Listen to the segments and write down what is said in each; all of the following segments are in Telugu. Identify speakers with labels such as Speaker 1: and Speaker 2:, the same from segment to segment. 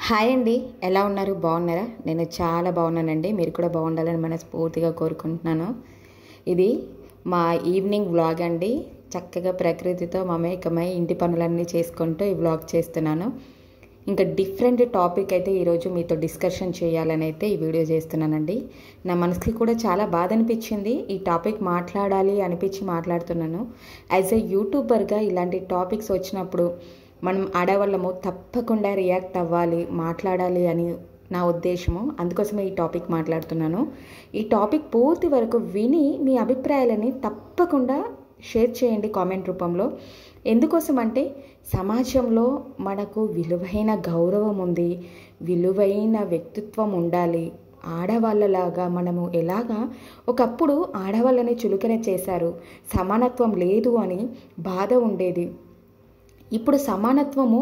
Speaker 1: హాయ్ అండి, ఎలా ఉన్నారు? బాగున్నారా? నేను చాలా బాగున్నానండి. మీరు కూడా బాగుండాలని మనస్ఫూర్తిగా కోరుకుంటున్నాను. ఇది మా ఈవినింగ్ వ్లాగ్ అండి. చక్కగా ప్రకృతితో మమేకమై ఇంటి పనులన్నీ చేసుకుంటూ ఈ వ్లాగ్ చేస్తున్నాను. ఇంకా డిఫరెంట్ టాపిక్ అయితే ఈరోజు మీతో డిస్కషన్ చేయాలని అయితే ఈ వీడియో చేస్తున్నానండి. నా మనసుకి కూడా చాలా బాధ అనిపించింది. ఈ టాపిక్ మాట్లాడాలి అనిపించి మాట్లాడుతున్నాను. యాజ్ ఎ యూట్యూబర్గా ఇలాంటి టాపిక్స్ వచ్చినప్పుడు మనం ఆడవాళ్ళము తప్పకుండా రియాక్ట్ అవ్వాలి, మాట్లాడాలి అని నా ఉద్దేశము. అందుకోసమే ఈ టాపిక్ మాట్లాడుతున్నాను. ఈ టాపిక్ పూర్తి వరకు విని మీ అభిప్రాయాలని తప్పకుండా షేర్ చేయండి కామెంట్ రూపంలో. ఎందుకోసం అంటే సమాజంలో మనకు విలువైన గౌరవం ఉంది, విలువైన వ్యక్తిత్వం ఉండాలి. ఆడవాళ్ళలాగా మనము ఎలాగా ఒకప్పుడు ఆడవాళ్ళని చులకన చేశారు, సమానత్వం లేదు అని బాధ ఉండేది. ఇప్పుడు సమానత్వము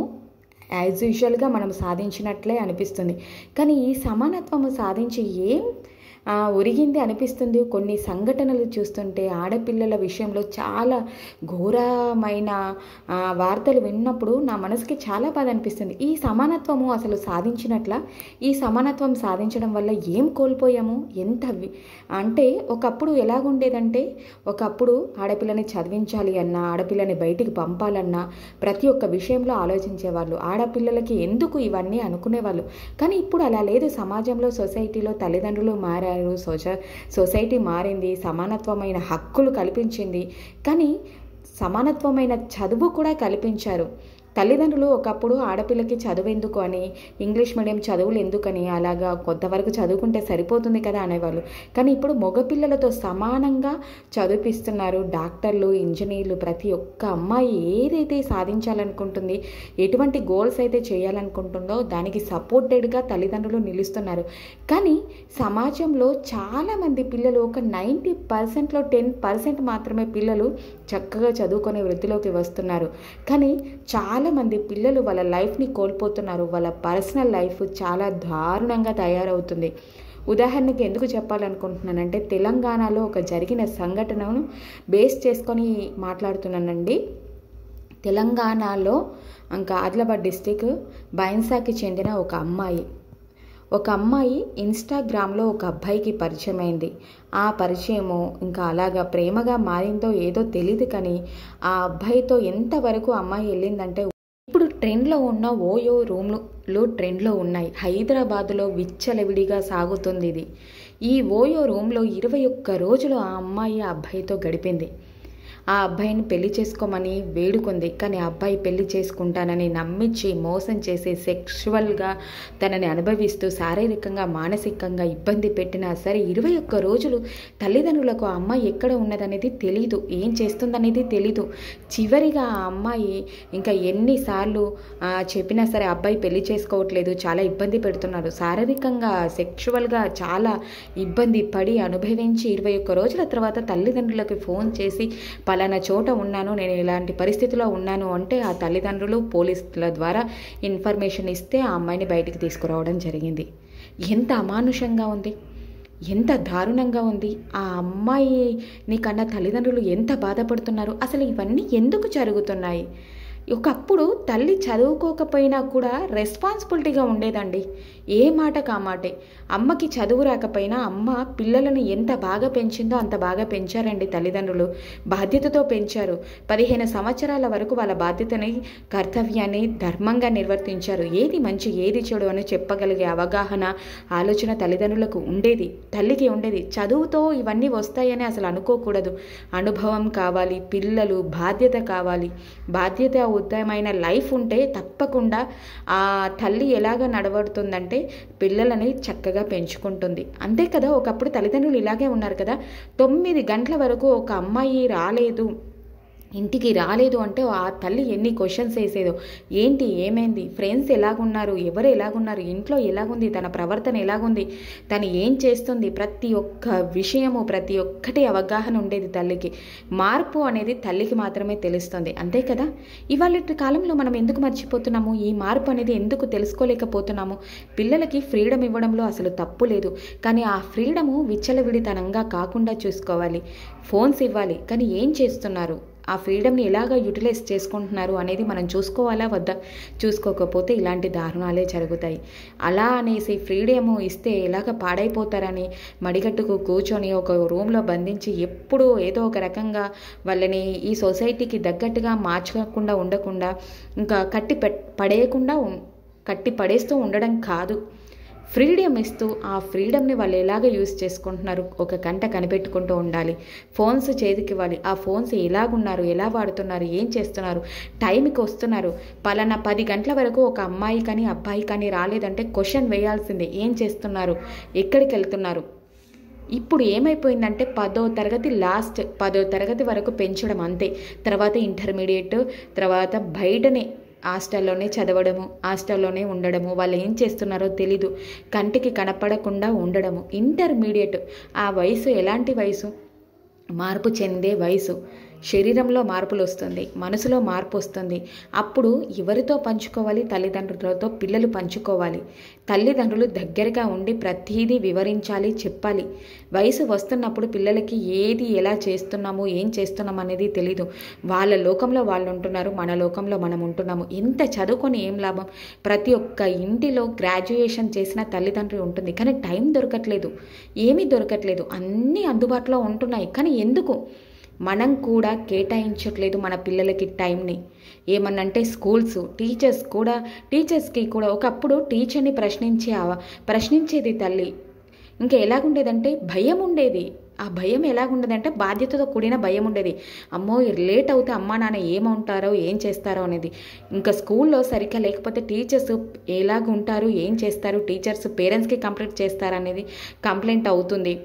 Speaker 1: యాజ్ యూజువల్గా మనం సాధించినట్లే అనిపిస్తుంది. కానీ ఈ సమానత్వము సాధించి ఏం ఒరిగింది అనిపిస్తుంది. కొన్ని సంఘటనలు చూస్తుంటే ఆడపిల్లల విషయంలో చాలా ఘోరమైన వార్తలు విన్నప్పుడు నా మనసుకి చాలా బాధ అనిపిస్తుంది. ఈ సమానత్వము అసలు సాధించినట్ల? ఈ సమానత్వం సాధించడం వల్ల ఏం కోల్పోయాము? ఎంత అంటే ఒకప్పుడు ఎలాగుండేదంటే, ఒకప్పుడు ఆడపిల్లని చదివించాలి అన్నా, ఆడపిల్లని బయటికి పంపాలన్నా ప్రతి ఒక్క విషయంలో ఆలోచించేవాళ్ళు. ఆడపిల్లలకి ఎందుకు ఇవన్నీ అనుకునేవాళ్ళు. కానీ ఇప్పుడు అలా లేదు. సమాజంలో, సొసైటీలో తల్లిదండ్రులు మారారు, సొసైటీ మారింది, సమానత్వమైన హక్కులు కల్పించింది. కానీ సమానత్వమైన చదువు కూడా కల్పించారు. తల్లిదండ్రులు ఒకప్పుడు ఆడపిల్లకి చదువు ఎందుకు అని, ఇంగ్లీష్ మీడియం చదువులు ఎందుకని, అలాగా కొంతవరకు చదువుకుంటే సరిపోతుంది కదా అనేవాళ్ళు. కానీ ఇప్పుడు మగపిల్లలతో సమానంగా చదివిపిస్తున్నారు. డాక్టర్లు, ఇంజనీర్లు, ప్రతి ఒక్క అమ్మాయి ఏదైతే సాధించాలనుకుంటుంది, ఎటువంటి గోల్స్ అయితే చేయాలనుకుంటుందో దానికి సపోర్టెడ్గా తల్లిదండ్రులు నిలుస్తున్నారు. కానీ సమాజంలో చాలామంది పిల్లలు, ఒక 90%లో 10% మాత్రమే పిల్లలు చక్కగా చదువుకునే వృత్తిలోకి వస్తున్నారు. కానీ చాలామంది పిల్లలు వాళ్ళ లైఫ్ని కోల్పోతున్నారు. వాళ్ళ పర్సనల్ లైఫ్ చాలా దారుణంగా తయారవుతుంది. ఉదాహరణకి ఎందుకు చెప్పాలనుకుంటున్నానంటే, తెలంగాణలో ఒక జరిగిన సంఘటనను బేస్ చేసుకొని మాట్లాడుతున్నానండి. తెలంగాణలో ఇంకా ఆదిలాబాద్ డిస్టిక్ బైన్సాకి చెందిన ఒక అమ్మాయి ఇన్స్టాగ్రామ్లో ఒక అబ్బాయికి పరిచయం అయింది. ఆ పరిచయము ఇంకా అలాగా ప్రేమగా మారిందో ఏదో తెలియదు. కానీ ఆ అబ్బాయితో ఎంతవరకు అమ్మాయి వెళ్ళిందంటే, ఇప్పుడు ట్రెండ్లో ఉన్న ఓయో రూమ్లు ట్రెండ్లో ఉన్నాయి. హైదరాబాదులో విచ్చలవిడిగా సాగుతుంది ఇది. ఈ ఓయో రూమ్లో 21 రోజులు ఆ అమ్మాయి ఆ అబ్బాయితో గడిపింది. ఆ అబ్బాయిని పెళ్లి చేసుకోమని వేడుకుంది. కానీ ఆ అబ్బాయి పెళ్లి చేసుకుంటానని నమ్మించి మోసం చేసి సెక్షువల్గా తనని అనుభవిస్తూ శారీరకంగా, మానసికంగా ఇబ్బంది పెట్టినా సరే 21 రోజులు తల్లిదండ్రులకు ఆ అమ్మాయి ఎక్కడ ఉన్నదనేది తెలీదు, ఏం చేస్తుందనేది తెలీదు. చివరిగా ఆ అమ్మాయి ఇంకా ఎన్నిసార్లు చెప్పినా సరే అబ్బాయి పెళ్లి చేసుకోవట్లేదు, చాలా ఇబ్బంది పెడుతున్నారు, శారీరకంగా సెక్షువల్గా చాలా ఇబ్బంది పడి అనుభవించి 21 రోజుల తర్వాత తల్లిదండ్రులకు ఫోన్ చేసి పలానా చోట ఉన్నాను, నేను ఇలాంటి పరిస్థితిలో ఉన్నాను అంటే ఆ తల్లిదండ్రులు పోలీసుల ద్వారా ఇన్ఫర్మేషన్ ఇస్తే ఆ అమ్మాయిని బయటికి తీసుకురావడం జరిగింది. ఎంత అమానుషంగా ఉంది, ఎంత దారుణంగా ఉంది. ఆ అమ్మాయిని కన్నా తల్లిదండ్రులు ఎంత బాధపడుతున్నారు. అసలు ఇవన్నీ ఎందుకు జరుగుతున్నాయి? ఒకప్పుడు తల్లి చదువుకోకపోయినా కూడా రెస్పాన్సిబిలిటీగా ఉండేదండి. ఏ మాటకు ఆ మాటే. అమ్మకి చదువు రాకపోయినా అమ్మ పిల్లలను ఎంత బాగా పెంచిందో అంత బాగా పెంచారండి తల్లిదండ్రులు. బాధ్యతతో పెంచారు. 15 సంవత్సరాల వరకు వాళ్ళ బాధ్యతని, కర్తవ్యాన్ని ధర్మంగా నిర్వర్తించారు. ఏది మంచి ఏది చెడు అని చెప్పగలిగే అవగాహన, ఆలోచన తల్లిదండ్రులకు ఉండేది, తల్లికి ఉండేది. చదువుతో ఇవన్నీ వస్తాయని అసలు అనుకోకూడదు. అనుభవం కావాలి, పిల్లలు, బాధ్యత కావాలి. బాధ్యత ఉత్తమమైన లైఫ్ ఉంటే తప్పకుండా ఆ తల్లి ఎలాగ నడవడుతుందంటే పిల్లలని చక్కగా పెంచుకుంటుంది. అంతే కదా. ఒకప్పుడు తల్లిదండ్రులు ఇలాగే ఉన్నారు కదా. 9 గంటల వరకు ఒక అమ్మాయి ఇంటికి రాలేదు అంటే ఆ తల్లి ఎన్ని క్వశ్చన్స్ వేసేదో. ఏంటి, ఏమైంది, ఫ్రెండ్స్ ఎలాగున్నారు, ఎవరు ఎలాగున్నారు, ఇంట్లో ఎలాగుంది, తన ప్రవర్తన ఎలాగుంది, తను ఏం చేస్తుంది, ప్రతి ఒక్క విషయము, ప్రతి ఒక్కటి అవగాహన ఉండేది తల్లికి. మార్పు అనేది తల్లికి మాత్రమే తెలుస్తుంది. అంతే కదా. ఇవాళ కాలంలో మనం ఎందుకు మర్చిపోతున్నాము? ఈ మార్పు అనేది ఎందుకు తెలుసుకోలేకపోతున్నాము? పిల్లలకి ఫ్రీడమ్ ఇవ్వడంలో అసలు తప్పు లేదు. కానీ ఆ ఫ్రీడము విచ్చలవిడితనంగా కాకుండా చూసుకోవాలి. ఫోన్స్ ఇవ్వాలి. కానీ ఏం చేస్తున్నారు? ఆ ఫ్రీడమ్ని ఎలాగ యూటిలైజ్ చేసుకుంటున్నారు అనేది మనం చూసుకోవాలా వద్దా? చూసుకోకపోతే ఇలాంటి దారుణాలే జరుగుతాయి. అలా అనేసి ఫ్రీడమ్ ఇస్తే ఎలాగ పాడైపోతారని మడిగట్టుకు కూర్చొని ఒక రూమ్లో బంధించి ఎప్పుడూ ఏదో ఒక రకంగా వాళ్ళని ఈ సొసైటీకి తగ్గట్టుగా మార్చకుండా ఉండకుండా ఇంకా కట్టి పడేస్తూ ఉండడం కాదు, ఫ్రీడమ్ ఇస్తూ ఆ ఫ్రీడమ్ని వాళ్ళు ఎలాగ యూజ్ చేసుకుంటున్నారు ఒక గంట కనిపెట్టుకుంటూ ఉండాలి. ఫోన్స్ చేతికి ఇవ్వాలి. ఆ ఫోన్స్ ఎలాగున్నారు, ఎలా వాడుతున్నారు, ఏం చేస్తున్నారు, టైంకి వస్తున్నారు. పలానా 10 గంటల వరకు ఒక అమ్మాయి కానీ అబ్బాయి కానీ రాలేదంటే క్వశ్చన్ వేయాల్సిందే. ఏం చేస్తున్నారు, ఎక్కడికి వెళ్తున్నారు? ఇప్పుడు ఏమైపోయిందంటే 10వ తరగతి వరకు పెంచడం అంతే. తర్వాత ఇంటర్మీడియట్, తర్వాత బయటనే హాస్టల్లోనే చదవడము, హాస్టల్లోనే ఉండడము, వాళ్ళు ఏం చేస్తున్నారో తెలీదు, కంటికి కనపడకుండా ఉండడము. ఇంటర్మీడియట్ ఆ వయసు ఎలాంటి వయసు? మార్పు చెందే వయసు. శరీరంలో మార్పులు వస్తుంది, మనసులో మార్పు వస్తుంది. అప్పుడు ఎవరితో పంచుకోవాలి? తల్లిదండ్రులతో పిల్లలు పంచుకోవాలి. తల్లిదండ్రులు దగ్గరగా ఉండి ప్రతిదీ వివరించాలి, చెప్పాలి. వయసు వస్తున్నప్పుడు పిల్లలకి ఏది ఎలా చేస్తున్నాము, ఏం చేస్తున్నాము అనేది తెలీదు. వాళ్ళ లోకంలో వాళ్ళు ఉంటున్నారు, మన లోకంలో మనం ఉంటున్నాము. ఎంత చదువుకొని ఏం లాభం? ప్రతి ఒక్క ఇంటిలో గ్రాడ్యుయేషన్ చేసిన తల్లిదండ్రులు ఉంటుంది, కానీ టైం దొరకట్లేదు, ఏమీ దొరకట్లేదు. అన్నీ అందుబాటులో ఉంటున్నాయి, కానీ ఎందుకు మనం కూడా కేటాయించట్లేదు మన పిల్లలకి టైంని? ఏమన్నంటే స్కూల్స్, టీచర్స్కి కూడా ఒకప్పుడు టీచర్ని ప్రశ్నించేది తల్లి. ఇంకా ఎలాగుండేదంటే భయం ఉండేది. ఆ భయం ఎలాగుండేదంటే బాధ్యతతో కూడిన భయం ఉండేది. అమ్మో లేట్ అవుతే అమ్మా నాన్న ఏమంటారో ఏం చేస్తారో అనేది. ఇంకా స్కూల్లో సరిగ్గా లేకపోతే టీచర్స్ ఎలాగుంటారు, ఏం చేస్తారు, టీచర్స్ పేరెంట్స్కి కంప్లైంట్ అవుతుంది,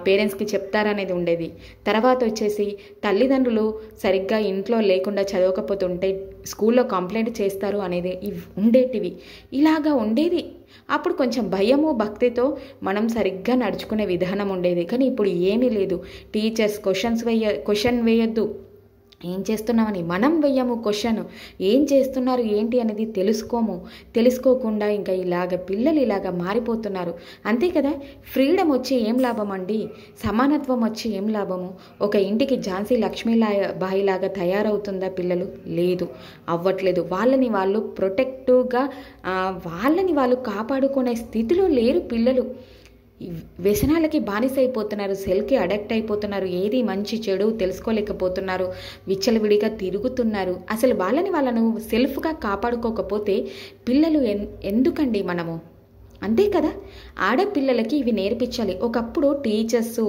Speaker 1: పేరెంట్స్కి చెప్తారనేది ఉండేది. తర్వాత వచ్చేసి తల్లిదండ్రులు సరిగ్గా ఇంట్లో లేకుండా చదవకపోతుంటే స్కూల్లో కంప్లైంట్ చేస్తారు అనేది ఉండేటివి. ఇలాగా ఉండేది. అప్పుడు కొంచెం భయము భక్తితో మనం సరిగ్గా నడుచుకునే విధానం ఉండేది. కానీ ఇప్పుడు ఏమీ లేదు. టీచర్స్ క్వశ్చన్ వేయొద్దు, ఏం చేస్తున్నామని మనం వెయ్యము క్వశ్చన్. ఏం చేస్తున్నారు ఏంటి అనేది తెలుసుకోకుండా ఇంకా పిల్లలు ఇలాగ మారిపోతున్నారు. అంతే కదా. ఫ్రీడమ్ వచ్చి ఏం లాభం అండి? సమానత్వం వచ్చి ఏం లాభము? ఒక ఇంటికి ఝాన్సీ లక్ష్మీబాయి లాగా తయారవుతుందా పిల్లలు? లేదు, అవ్వట్లేదు. వాళ్ళని వాళ్ళు ప్రొటెక్టివ్గా వాళ్ళని వాళ్ళు కాపాడుకునే స్థితిలో లేరు పిల్లలు. వ్యసనాలకి బానిసైపోతున్నారు, సెల్కి అడక్ట్ అయిపోతున్నారు, ఏది మంచి చెడు తెలుసుకోలేకపోతున్నారు, విచ్చలవిడిగా తిరుగుతున్నారు. అసలు వాళ్ళను సెల్ఫ్గా కాపాడుకోకపోతే పిల్లలు ఎందుకండి మనము? అంతే కదా. ఆడపిల్లలకి ఇవి నేర్పించాలి. ఒకప్పుడు టీచర్స్,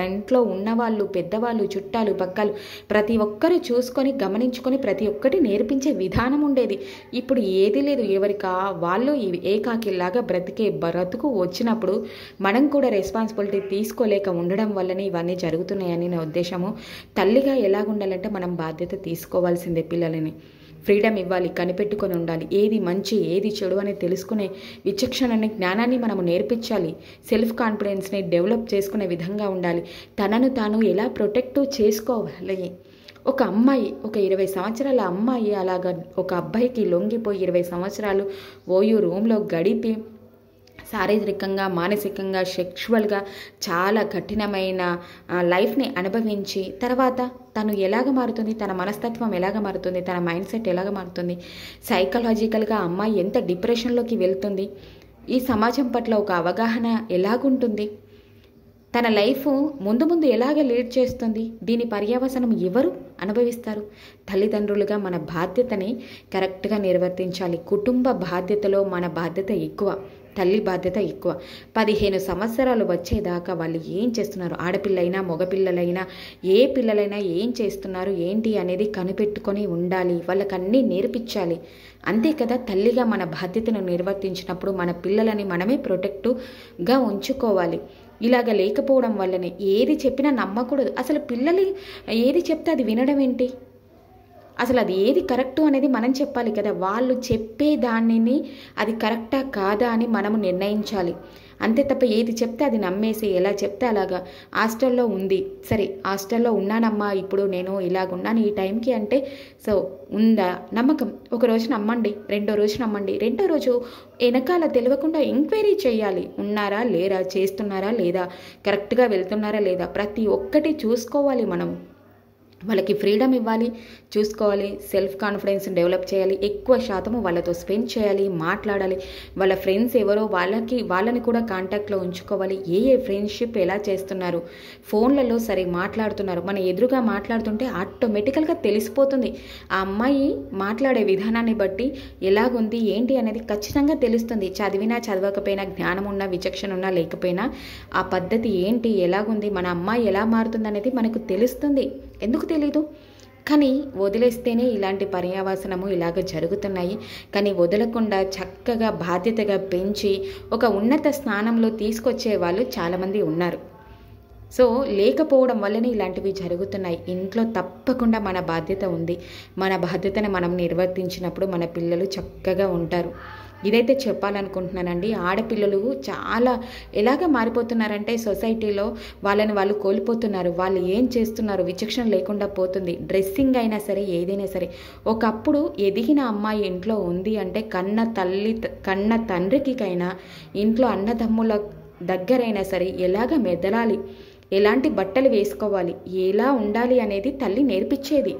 Speaker 1: ఇంట్లో ఉన్నవాళ్ళు, పెద్దవాళ్ళు, చుట్టాలు, పక్కలు ప్రతి ఒక్కరు చూసుకొని గమనించుకొని ప్రతి ఒక్కటి నేర్పించే విధానం ఉండేది. ఇప్పుడు ఏది లేదు. వాళ్ళు ఏకాకిలాగా బ్రతుకు వచ్చినప్పుడు మనం కూడా రెస్పాన్సిబిలిటీ తీసుకోలేక ఉండడం వల్లనే ఇవన్నీ జరుగుతున్నాయని నా ఉద్దేశము. తల్లిగా ఎలాగుండాలంటే మనం బాధ్యత తీసుకోవాల్సిందే. పిల్లలని ఫ్రీడమ్ ఇవ్వాలి, కనిపెట్టుకొని ఉండాలి. ఏది మంచి ఏది చెడు అని తెలుసుకునే విచక్షణని, జ్ఞానాన్ని మనము నేర్పించాలి. సెల్ఫ్ కాన్ఫిడెన్స్ని డెవలప్ చేసుకునే విధంగా ఉండాలి. తనను తాను ఎలా ప్రొటెక్టివ్ చేసుకోవాలి. ఒక అమ్మాయి, ఒక 20 సంవత్సరాల అమ్మాయి అలాగా ఒక అబ్బాయికి లొంగిపోయి 20 సంవత్సరాలు ఓయూ రూమ్లో గడిపి శారీరకంగా, మానసికంగా, సెక్షువల్గా చాలా కఠినమైన లైఫ్ని అనుభవించి తర్వాత తను ఎలాగ మారుతుంది, తన మనస్తత్వం ఎలాగ మారుతుంది, తన మైండ్ సెట్ ఎలాగ మారుతుంది, సైకలాజికల్గా అమ్మాయి ఎంత డిప్రెషన్లోకి వెళ్తుంది, ఈ సమాజం పట్ల ఒక అవగాహన ఎలాగుంటుంది, తన లైఫ్ ముందు ఎలాగ లీడ్ చేస్తుంది, దీని పర్యవసనం ఎవరు అనుభవిస్తారు? తల్లిదండ్రులుగా మన బాధ్యతని కరెక్ట్గా నిర్వర్తించాలి. కుటుంబ బాధ్యతలో మన బాధ్యత ఎక్కువ, తల్లి బాధ్యత ఎక్కువ. 15 సంవత్సరాలు వచ్చేదాకా వాళ్ళు ఏం చేస్తున్నారు, ఆడపిల్లైనా మగపిల్లలైనా ఏ పిల్లలైనా ఏం చేస్తున్నారు ఏంటి అనేది కనిపెట్టుకొని ఉండాలి. వాళ్ళకన్నీ నేర్పించాలి. అంతే కదా. తల్లిగా మన బాధ్యతను నిర్వర్తించినప్పుడు మన పిల్లలని మనమే ప్రొటెక్టివ్గా ఉంచుకోవాలి. ఇలాగ లేకపోవడం వల్లనే ఏది చెప్పినా నమ్మకూడదు. అసలు పిల్లలు ఏది చెప్తే అది వినడం ఏంటి? అసలు అది ఏది కరెక్టు అనేది మనం చెప్పాలి కదా. వాళ్ళు చెప్పే దానిని అది కరెక్టా కాదా అని మనము నిర్ణయించాలి. అంతే తప్ప ఏది చెప్తే అది నమ్మేసి ఎలా చెప్తే అలాగా. హాస్టల్లో ఉంది, సరే హాస్టల్లో ఉన్నానమ్మా, ఇప్పుడు నేను ఇలాగున్నాను ఈ టైంకి అంటే సో ఉందా నమ్మకం. ఒక రోజు నమ్మండి, రెండో రోజు నమ్మండి, రెండో రోజు వెనకాల తెలియకుండా ఎంక్వైరీ చేయాలి. ఉన్నారా లేరా, చేస్తున్నారా లేదా, కరెక్ట్గా వెళ్తున్నారా లేదా, ప్రతి ఒక్కటి చూసుకోవాలి మనము. వాళ్ళకి ఫ్రీడమ్ ఇవ్వాలి, చూసుకోవాలి, సెల్ఫ్ కాన్ఫిడెన్స్ డెవలప్ చేయాలి, ఎక్కువ శాతము వాళ్ళతో స్పెండ్ చేయాలి, మాట్లాడాలి. వాళ్ళ ఫ్రెండ్స్ ఎవరో వాళ్ళని కూడా కాంటాక్ట్లో ఉంచుకోవాలి. ఏ ఫ్రెండ్షిప్ ఎలా చేస్తున్నారు, ఫోన్లలో సరే మాట్లాడుతున్నారు, మన ఎదురుగా మాట్లాడుతుంటే ఆటోమేటికల్గా తెలిసిపోతుంది. ఆ అమ్మాయి మాట్లాడే విధానాన్ని బట్టి ఎలాగుంది ఏంటి అనేది ఖచ్చితంగా తెలుస్తుంది. చదివినా చదవకపోయినా, జ్ఞానం ఉన్నా విచక్షణ ఉన్నా లేకపోయినా ఆ పద్ధతి ఏంటి, ఎలాగుంది, మన అమ్మాయి ఎలా మారుతుంది అనేది మనకు తెలుస్తుంది. ఎందుకు తెలీదు? కానీ వదిలేస్తేనే ఇలాంటి పర్యావసనము ఇలాగ జరుగుతున్నాయి. కానీ వదలకుండా చక్కగా బాధ్యతగా పెంచి ఒక ఉన్నత స్థానంలో తీసుకొచ్చే వాళ్ళు చాలామంది ఉన్నారు. సో లేకపోవడం వల్లనే ఇలాంటివి జరుగుతున్నాయి. ఇంట్లో తప్పకుండా మన బాధ్యత ఉంది. మన బాధ్యతను మనం నిర్వర్తించినప్పుడు మన పిల్లలు చక్కగా ఉంటారు. ఇదైతే చెప్పాలనుకుంటున్నానండి. ఆడపిల్లలు చాలా ఎలాగ మారిపోతున్నారంటే సొసైటీలో వాళ్ళని వాళ్ళు కోల్పోతున్నారు. వాళ్ళు ఏం చేస్తున్నారు విచక్షణ లేకుండా పోతుంది. డ్రెస్సింగ్ అయినా సరే, ఏదైనా సరే. ఒకప్పుడు ఎదిగిన అమ్మాయి ఇంట్లో ఉంది అంటే కన్న తండ్రికైనా, ఇంట్లో అన్నదమ్ముల దగ్గరైనా సరే ఎలాగ మెదలాలి, ఎలాంటి బట్టలు వేసుకోవాలి, ఎలా ఉండాలి అనేది తల్లి నేర్పించేది.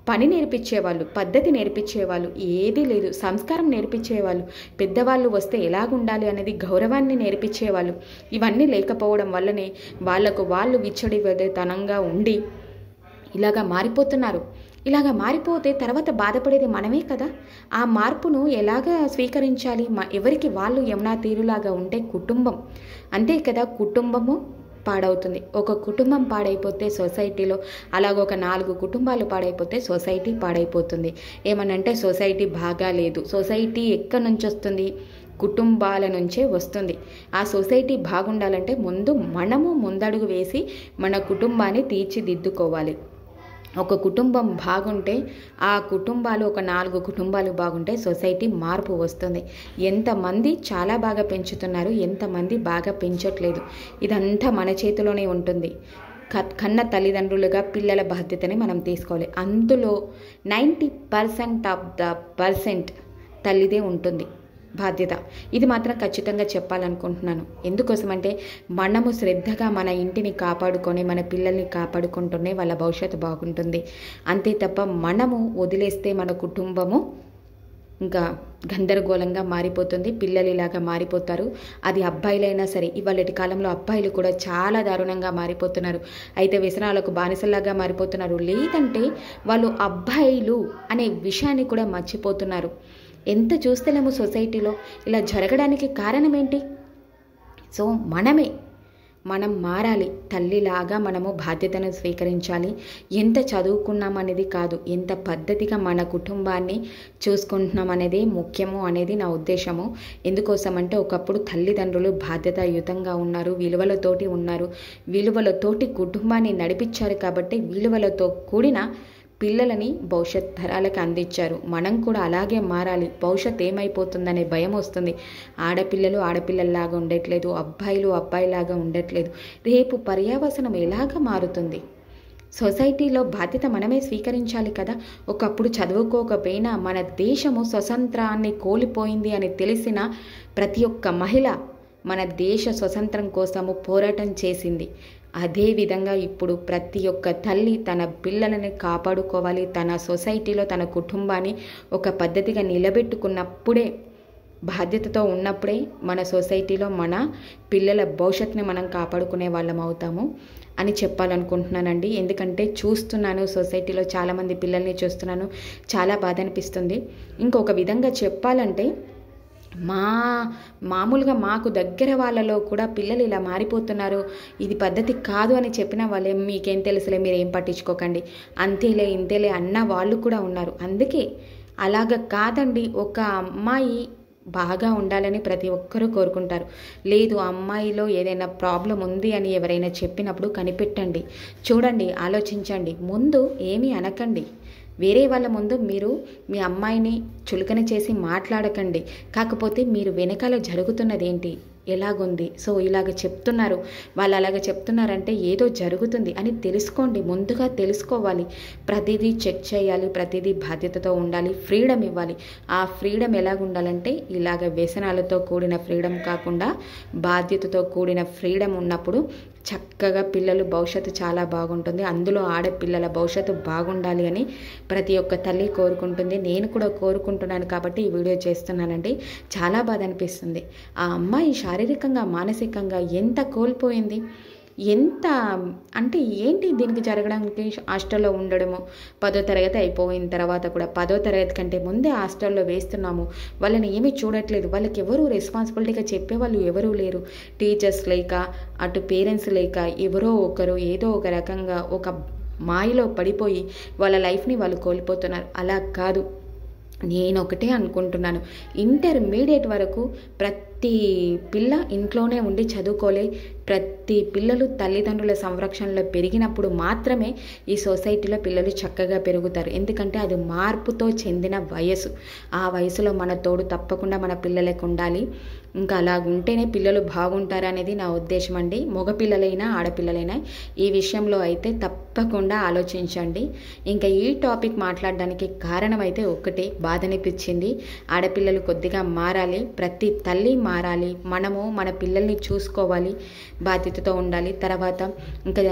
Speaker 1: పని నేర్పించేవాళ్ళు, పద్ధతి నేర్పించేవాళ్ళు, ఏదీ లేదు. సంస్కారం నేర్పించేవాళ్ళు. పెద్దవాళ్ళు వస్తే ఎలాగుండాలి అనేది గౌరవాన్ని నేర్పించేవాళ్ళు. ఇవన్నీ లేకపోవడం వల్లనే వాళ్ళు విచ్చడితనంగా ఉండి ఇలాగా మారిపోతున్నారు. ఇలాగ మారిపోతే తర్వాత బాధపడేది మనమే కదా. ఆ మార్పును ఎలాగా స్వీకరించాలి? ఎవరికి వాళ్ళు యమునా తీరులాగా ఉంటే కుటుంబం అంతే కదా. కుటుంబము పాడవుతుంది. ఒక కుటుంబం పాడైపోతే సొసైటీలో అలాగొక 4 కుటుంబాలు పాడైపోతే సొసైటీ పాడైపోతుంది. ఏమనంటే సొసైటీ బాగా లేదు. సొసైటీ ఎక్కడి నుంచి వస్తుంది? కుటుంబాల నుంచే వస్తుంది. ఆ సొసైటీ బాగుండాలంటే మనము ముందడుగు వేసి మన కుటుంబాన్ని తీర్చిదిద్దుకోవాలి. ఒక కుటుంబం బాగుంటే ఆ కుటుంబాలు ఒక 4 కుటుంబాలు బాగుంటే సొసైటీ మార్పు వస్తుంది. ఎంతమంది చాలా బాగా పెంచుతున్నారు, ఎంతమంది బాగా పెంచట్లేదు, ఇదంతా మన చేతిలోనే ఉంటుంది. కన్న తల్లిదండ్రులుగా పిల్లల బాధ్యతని మనం తీసుకోవాలి. అందులో 90% ఆఫ్ ద పర్సెంట్ తల్లిదే ఉంటుంది బాధ్యత. ఇది మాత్రం ఖచ్చితంగా చెప్పాలనుకుంటున్నాను. ఎందుకోసమంటే మనము శ్రద్ధగా మన ఇంటిని కాపాడుకొని మన పిల్లల్ని కాపాడుకుంటూనే వాళ్ళ భవిష్యత్తు బాగుంటుంది. అంతే తప్ప మనము వదిలేస్తే మన కుటుంబము ఇంకా గందరగోళంగా మారిపోతుంది. పిల్లలు ఇలాగా మారిపోతారు. అది అబ్బాయిలైనా సరే. ఇవాళటి కాలంలో అబ్బాయిలు కూడా చాలా దారుణంగా మారిపోతున్నారు. అయితే వ్యసనాలకు బానిసలాగా మారిపోతున్నారు. లేదంటే వాళ్ళు అబ్బాయిలు అనే విషయాన్ని కూడా మర్చిపోతున్నారు. ఎంత చూస్తలేము సొసైటీలో. ఇలా జరగడానికి కారణం ఏంటి? సో మనం మారాలి. తల్లిలాగా మనము బాధ్యతను స్వీకరించాలి. ఎంత చదువుకున్నాం అనేది కాదు, ఎంత పద్ధతిగా మన కుటుంబాన్ని చూసుకుంటున్నాం అనేది ముఖ్యము అనేది నా ఉద్దేశము. ఎందుకోసమంటే ఒకప్పుడు తల్లిదండ్రులు బాధ్యతాయుతంగా ఉన్నారు, విలువలతోటి ఉన్నారు, విలువలతోటి కుటుంబాన్ని నడిపించారు. కాబట్టి విలువలతో కూడిన పిల్లలని భవిష్యత్ తరాలకు అందించారు. మనం కూడా అలాగే మారాలి. భవిష్యత్ ఏమైపోతుందనే భయం వస్తుంది. ఆడపిల్లల్లాగా ఉండట్లేదు, అబ్బాయిలాగా ఉండట్లేదు. రేపు పర్యావసనం ఎలాగ మారుతుంది? సొసైటీలో బాధ్యత మనమే స్వీకరించాలి కదా. ఒకప్పుడు చదువుకోకపోయినా మన దేశము స్వతంత్రాన్ని కోల్పోయింది అని తెలిసిన ప్రతి ఒక్క మహిళ మన దేశ స్వతంత్రం కోసము పోరాటం చేసింది. అదేవిధంగా ఇప్పుడు ప్రతి ఒక్క తల్లి తన పిల్లలని కాపాడుకోవాలి. తన సొసైటీలో తన కుటుంబాన్ని ఒక పద్ధతిగా నిలబెట్టుకున్నప్పుడే, బాధ్యతతో ఉన్నప్పుడే మన సొసైటీలో మన పిల్లల భవిష్యత్తుని మనం కాపాడుకునే వాళ్ళం అవుతాము అని చెప్పాలనుకుంటున్నానండి. ఎందుకంటే చూస్తున్నాను సొసైటీలో చాలామంది పిల్లల్ని చూస్తున్నాను. చాలా బాధ అనిపిస్తుంది. ఇంకొక విధంగా చెప్పాలంటే మామూలుగా మాకు దగ్గర వాళ్ళలో కూడా పిల్లలు ఇలా మారిపోతున్నారు, ఇది పద్ధతి కాదు అని చెప్పిన వాళ్ళే మీకేం తెలుసులే, మీరేం పట్టించుకోకండి, అంతేలే ఇంతేలే అన్న వాళ్ళు కూడా ఉన్నారు. అందుకే అలాగ కాదండి. ఒక అమ్మాయి బాగా ఉండాలని ప్రతి ఒక్కరూ కోరుకుంటారు. లేదు అమ్మాయిలో ఏదైనా ప్రాబ్లం ఉంది అని ఎవరైనా చెప్పినప్పుడు కనిపెట్టండి, చూడండి, ఆలోచించండి. ముందు ఏమీ అనకండి. వేరే వాళ్ళ ముందు మీరు మీ అమ్మాయిని చులకన చేసి మాట్లాడకండి. కాకపోతే మీరు వెనకాల జరుగుతున్నది ఏంటి, ఎలాగుంది, సో ఇలాగ చెప్తున్నారు, వాళ్ళు అలాగ చెప్తున్నారంటే ఏదో జరుగుతుంది అని తెలుసుకోండి. ముందుగా తెలుసుకోవాలి. ప్రతిదీ చెక్ చేయాలి, ప్రతిదీ బాధ్యతతో ఉండాలి, ఫ్రీడమ్ ఇవ్వాలి. ఆ ఫ్రీడమ్ ఎలాగుండాలంటే ఇలాగ వ్యసనాలతో కూడిన ఫ్రీడమ్ కాకుండా బాధ్యతతో కూడిన ఫ్రీడమ్ ఉన్నప్పుడు చక్కగా పిల్లలు భవిష్యత్తు చాలా బాగుంటుంది, అందులో ఆడపిల్లల భవిష్యత్తు బాగుండాలి అని ప్రతి ఒక్క తల్లి కోరుకుంటుంది. నేను కూడా కోరుకుంటున్నాను కాబట్టి ఈ వీడియో చేస్తున్నానండి. చాలా బాధ అనిపిస్తుంది. ఆ అమ్మాయి శారీరకంగా మానసికంగా ఎంత కోల్పోయింది, ఎంత అంటే ఏంటి దీనికి జరగడానికి. హాస్టల్లో ఉండడము, 10వ తరగతి అయిపోయిన తర్వాత కూడా 10వ తరగతి కంటే ముందే హాస్టల్లో వేస్తున్నాము, వాళ్ళని ఏమీ చూడట్లేదు, వాళ్ళకి ఎవరు రెస్పాన్సిబిలిటీగా చెప్పేవాళ్ళు ఎవరూ లేరు. టీచర్స్ లేక, అటు పేరెంట్స్ లేక, ఎవరో ఒకరు ఏదో ఒక రకంగా ఒక మాయలో పడిపోయి వాళ్ళ లైఫ్ని వాళ్ళు కోల్పోతున్నారు. అలా కాదు, నేను ఒకటే అనుకుంటున్నాను, ఇంటర్మీడియట్ వరకు ప్రతి పిల్ల ఇంట్లోనే ఉండి చదువుకోలే. ప్రతి పిల్లలు తల్లిదండ్రుల సంరక్షణలో పెరిగినప్పుడు మాత్రమే ఈ సొసైటీలో పిల్లలు చక్కగా పెరుగుతారు. ఎందుకంటే అది మార్పుతో చెందిన వయసు. ఆ వయసులో మన తోడు తప్పకుండా మన పిల్లలకు ఉండాలి. ఇంకా అలా ఉంటేనే పిల్లలు బాగుంటారు అనేది నా ఉద్దేశం అండి. మగపిల్లలైనా ఆడపిల్లలైనా ఈ విషయంలో అయితే తప్పకుండా ఆలోచించండి. ఇంకా ఈ టాపిక్ మాట్లాడడానికి కారణం అయితే ఒకటే, బాధ అనిపించింది. ఆడపిల్లలు కొద్దిగా మారాలి, ప్రతి తల్లి మారాలి, మనము మన పిల్లల్ని చూసుకోవాలి, బాధ్యతతో ఉండాలి. తర్వాత ఇంకా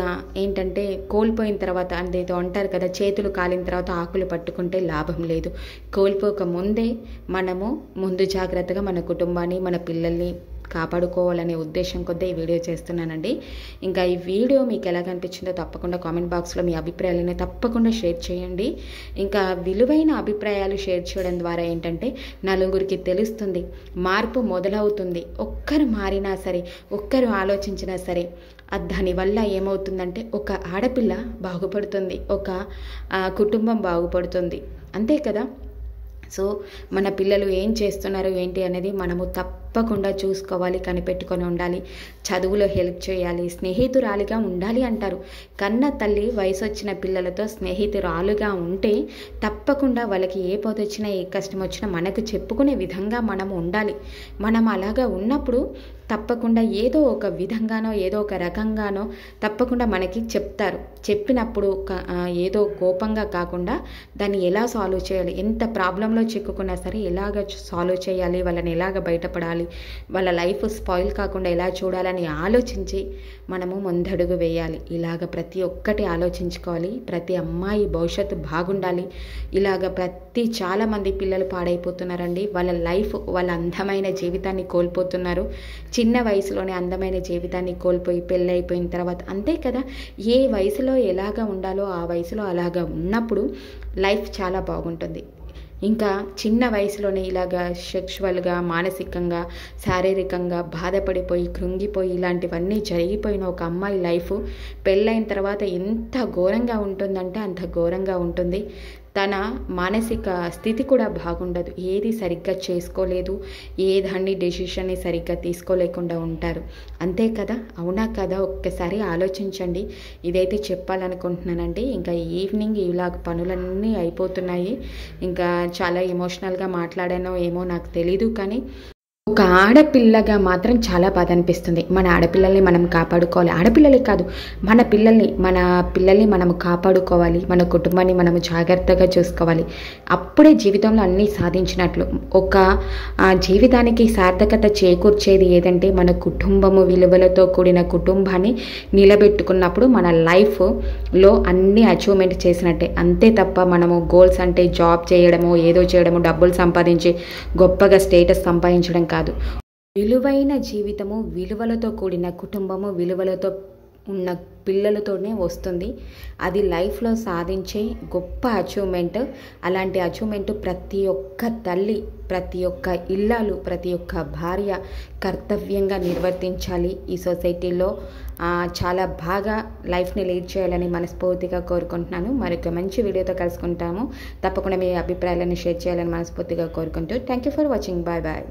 Speaker 1: ఏంటంటే కోల్పోయిన తర్వాత అందేదో అంటారు కదా, చేతులు కాలిన తర్వాత ఆకులు పట్టుకుంటే లాభం లేదు. కోల్పోక ముందే మనము ముందు జాగ్రత్తగా మన కుటుంబాన్ని మన పిల్లల్ని కాపాడుకోవాలనే ఉద్దేశం కొద్దీ ఈ వీడియో చేస్తున్నానండి. ఇంకా ఈ వీడియో మీకు ఎలా కనిపించిందో తప్పకుండా కామెంట్ బాక్స్లో మీ అభిప్రాయాలను తప్పకుండా షేర్ చేయండి. ఇంకా విలువైన అభిప్రాయాలు షేర్ చేయడం ద్వారా ఏంటంటే నలుగురికి తెలుస్తుంది, మార్పు మొదలవుతుంది. ఒక్కరు మారినా సరే, ఒక్కరు ఆలోచించినా సరే దానివల్ల ఏమవుతుందంటే ఒక ఆడపిల్ల బాగుపడుతుంది, ఒక కుటుంబం బాగుపడుతుంది. అంతే కదా. సో మన పిల్లలు ఏం చేస్తున్నారు ఏంటి అనేది మనము తప్పకుండా చూసుకోవాలి, కనిపెట్టుకొని ఉండాలి, చదువులో హెల్ప్ చేయాలి, స్నేహితురాలిగా ఉండాలి అంటారు. కన్న తల్లి వయసు వచ్చిన పిల్లలతో స్నేహితురాలుగా ఉంటే తప్పకుండా వాళ్ళకి ఏ పోత వచ్చినా ఏ కష్టం వచ్చినా మనకు చెప్పుకునే విధంగా మనము ఉండాలి. మనం అలాగా ఉన్నప్పుడు తప్పకుండా ఏదో ఒక విధంగానో ఏదో ఒక రకంగానో తప్పకుండా మనకి చెప్తారు. చెప్పినప్పుడు ఏదో కోపంగా కాకుండా దాన్ని ఎలా సాల్వ్ చేయాలి, ఎంత ప్రాబ్లంలో చిక్కుకున్నా సరే ఎలాగ సాల్వ్ చేయాలి, వాళ్ళని ఎలాగ బయటపడాలి, వాళ్ళ లైఫ్ స్పాయిల్ కాకుండా ఎలా చూడాలని ఆలోచించి మనము ముందడుగు వేయాలి. ఇలాగ ప్రతి ఒక్కటి ఆలోచించుకోవాలి. ప్రతి అమ్మాయి భవిష్యత్తు బాగుండాలి. ఇలాగ చాలామంది పిల్లలు పాడైపోతున్నారండి. వాళ్ళ లైఫ్, వాళ్ళ అందమైన జీవితాన్ని కోల్పోతున్నారు. చిన్న వయసులోనే అందమైన జీవితాన్ని కోల్పోయి పెళ్ళైపోయిన తర్వాత అంతే కదా. ఏ వయసులో ఎలాగా ఉండాలో ఆ వయసులో అలాగా ఉన్నప్పుడు లైఫ్ చాలా బాగుంటుంది. ఇంకా చిన్న వయసులోనే ఇలాగా సెక్షువల్గా, మానసికంగా, శారీరకంగా బాధపడిపోయి కృంగిపోయి ఇలాంటివన్నీ జరిగిపోయిన ఒక అమ్మాయి లైఫ్ పెళ్ళైన తర్వాత ఎంత ఘోరంగా ఉంటుందంటే అంత ఘోరంగా ఉంటుంది. తన మానసిక స్థితి కూడా బాగుండదు, ఏది సరిగ్గా చేసుకోలేదు, ఏదాన్ని డెసిషన్ని సరిగ్గా తీసుకోలేకుండా ఉంటారు. అంతే కదా, అవునా కదా, ఒక్కసారి ఆలోచించండి. ఇదైతే చెప్పాలనుకుంటున్నానండి. ఇంకా ఈవినింగ్ ఇలాగ పనులన్నీ అయిపోతున్నాయి. ఇంకా చాలా ఎమోషనల్గా మాట్లాడానో ఏమో నాకు తెలీదు, కానీ ఒక ఆడపిల్లగా మాత్రం చాలా బాధ అనిపిస్తుంది. మన ఆడపిల్లల్ని మనం కాపాడుకోవాలి. ఆడపిల్లలే కాదు, మన పిల్లల్ని మనం కాపాడుకోవాలి. మన కుటుంబాన్ని మనము జాగ్రత్తగా చూసుకోవాలి. అప్పుడే జీవితంలో అన్నీ సాధించినట్లు. ఒక జీవితానికి సార్థకత చేకూర్చేది ఏదంటే మన కుటుంబము, విలువలతో కూడిన కుటుంబాన్ని నిలబెట్టుకున్నప్పుడు మన లైఫ్లో అన్నీ అచీవ్మెంట్ చేసినట్టే. అంతే తప్ప మనము గోల్స్ అంటే జాబ్ చేయడము, ఏదో చేయడము, డబ్బులు సంపాదించి గొప్పగా స్టేటస్ సంపాదించడం కాదు. విలువైన జీవితము, విలువలతో కూడిన కుటుంబము, విలువలతో ఉన్న పిల్లలతోనే వస్తుంది. అది లైఫ్లో సాధించే గొప్ప అచీవ్మెంట్. అలాంటి అచీవ్మెంట్ ప్రతి ఒక్క తల్లి, ప్రతి ఒక్క ఇల్లాలు, ప్రతి ఒక్క భార్య కర్తవ్యంగా నిర్వర్తించాలి. ఈ సొసైటీలో చాలా బాగా లైఫ్ని లీడ్ చేయాలని మనస్ఫూర్తిగా కోరుకుంటున్నాను. మరొక మంచి వీడియోతో కలుసుకుంటాము. తప్పకుండా మీ అభిప్రాయాలను షేర్ చేయాలని మనస్ఫూర్తిగా కోరుకుంటూ thank you for watching. Bye bye.